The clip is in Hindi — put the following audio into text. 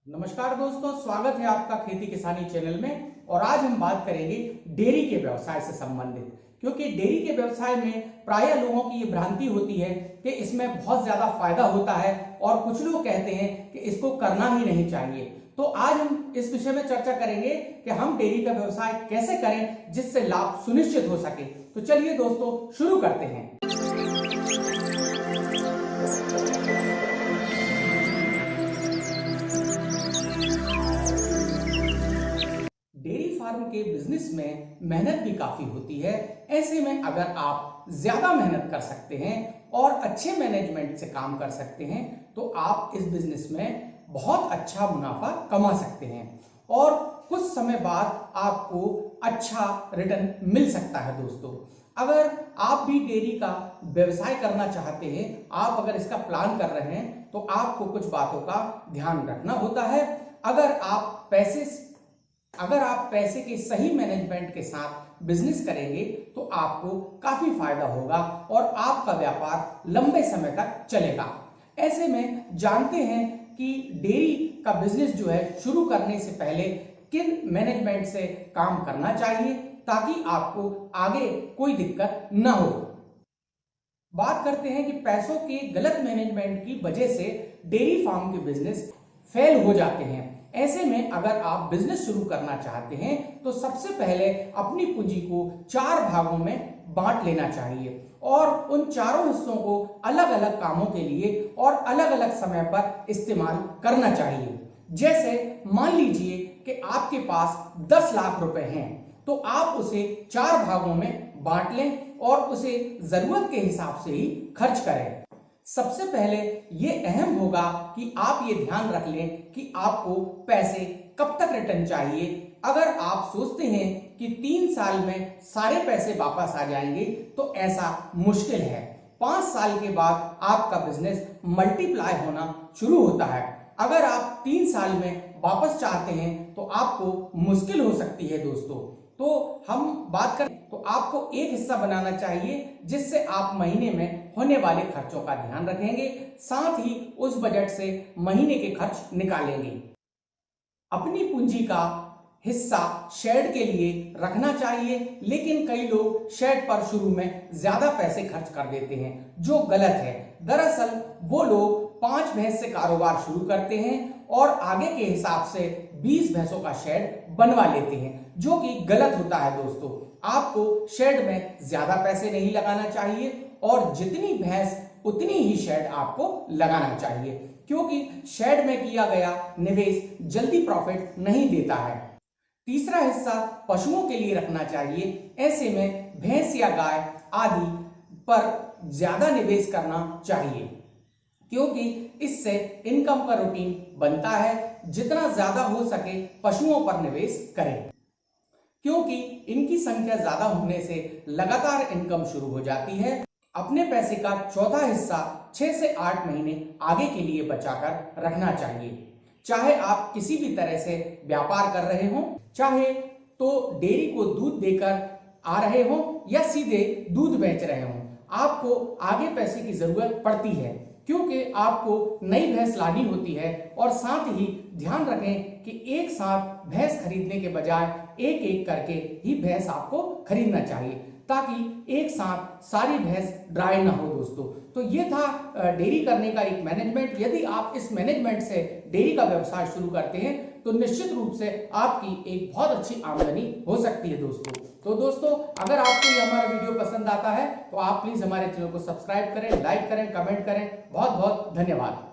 नमस्कार दोस्तों, स्वागत है आपका खेती किसानी चैनल में। और आज हम बात करेंगे डेयरी के व्यवसाय से संबंधित, क्योंकि डेयरी के व्यवसाय में प्रायः लोगों की ये भ्रांति होती है कि इसमें बहुत ज्यादा फायदा होता है और कुछ लोग कहते हैं कि इसको करना ही नहीं चाहिए। तो आज हम इस विषय में चर्चा करेंगे कि हम डेयरी का व्यवसाय कैसे करें जिससे लाभ सुनिश्चित हो सके। तो चलिए दोस्तों, शुरू करते हैं। डेयरी फार्म के बिजनेस में मेहनत भी काफी होती है। ऐसे में अगर आप ज्यादा मेहनत कर सकते हैं और अच्छे मैनेजमेंट से काम कर सकते हैं तो आप इस बिजनेस में बहुत अच्छा मुनाफा कमा सकते हैं और कुछ समय बाद आपको अच्छा रिटर्न मिल सकता है। दोस्तों, अगर आप भी डेयरी का व्यवसाय करना चाहते हैं, आप अगर इसका प्लान कर रहे हैं तो आपको कुछ बातों का ध्यान रखना होता है। अगर आप पैसे के सही मैनेजमेंट के साथ बिजनेस करेंगे तो आपको काफी फायदा होगा और आपका व्यापार लंबे समय तक चलेगा। ऐसे में जानते हैं कि डेयरी का बिजनेस जो है शुरू करने से पहले किन मैनेजमेंट से काम करना चाहिए ताकि आपको आगे कोई दिक्कत न हो। बात करते हैं कि पैसों के गलत मैनेजमेंट की वजह से डेयरी फार्म के बिजनेस फेल हो जाते हैं। ऐसे में अगर आप बिजनेस शुरू करना चाहते हैं तो सबसे पहले अपनी पूंजी को 4 भागों में बांट लेना चाहिए और उन चारों हिस्सों को अलग अलग कामों के लिए और अलग अलग समय पर इस्तेमाल करना चाहिए। जैसे मान लीजिए कि आपके पास 10 लाख रुपए हैं तो आप उसे 4 भागों में बांट लें और उसे जरूरत के हिसाब से ही खर्च करें। सबसे पहले यह अहम होगा कि आप ये ध्यान रख लें कि आपको पैसे कब तक रिटर्न चाहिए। अगर आप सोचते हैं कि 3 साल में सारे पैसे वापस आ जाएंगे तो ऐसा मुश्किल है। 5 साल के बाद आपका बिजनेस मल्टीप्लाई होना शुरू होता है। अगर आप 3 साल में वापस चाहते हैं तो आपको मुश्किल हो सकती है। दोस्तों, तो हम बात करें तो आपको एक हिस्सा बनाना चाहिए जिससे आप महीने में होने वाले खर्चों का ध्यान रखेंगे, साथ ही उस बजट से महीने के खर्च निकालेंगे। अपनी पूंजी का हिस्सा शेड के लिए रखना चाहिए, लेकिन कई लोग शेड पर शुरू में ज्यादा पैसे खर्च कर देते हैं जो गलत है। दरअसल वो लोग 5 भैंस से कारोबार शुरू करते हैं और आगे के हिसाब से 20 भैंसों का शेड बनवा लेते हैं, जो कि गलत होता है। दोस्तों, आपको शेड में ज्यादा पैसे नहीं लगाना चाहिए और जितनी भैंस उतनी ही शेड आपको लगाना चाहिए, क्योंकि शेड में किया गया निवेश जल्दी प्रॉफिट नहीं देता है। तीसरा हिस्सा पशुओं के लिए रखना चाहिए। ऐसे में भैंस या गाय आदि पर ज्यादा निवेश करना चाहिए, क्योंकि इससे इनकम का रूटीन बनता है। जितना ज्यादा हो सके पशुओं पर निवेश करें, क्योंकि इनकी संख्या ज्यादा होने से लगातार इनकम शुरू हो जाती है। अपने पैसे का चौथा हिस्सा 6 से 8 महीने आगे के लिए बचाकर रखना चाहिए। चाहे आप किसी भी तरह से व्यापार कर रहे हो, चाहे तो डेयरी को दूध देकर आ रहे हो या सीधे दूध बेच रहे हो, आपको आगे पैसे की जरूरत पड़ती है, क्योंकि आपको नई भैंस लानी होती है। और साथ ही ध्यान रखें कि एक साथ भैंस खरीदने के बजाय एक एक करके ही भैंस आपको खरीदना चाहिए, ताकि एक साथ सारी भैंस ड्राई ना हो। दोस्तों, तो ये था डेयरी करने का एक मैनेजमेंट। यदि आप इस मैनेजमेंट से डेयरी का व्यवसाय शुरू करते हैं तो निश्चित रूप से आपकी एक बहुत अच्छी आमदनी हो सकती है। दोस्तों, अगर आपको ये हमारा वीडियो पसंद आता है तो आप प्लीज हमारे चैनल को सब्सक्राइब करें, लाइक करें, कमेंट करें। बहुत बहुत धन्यवाद।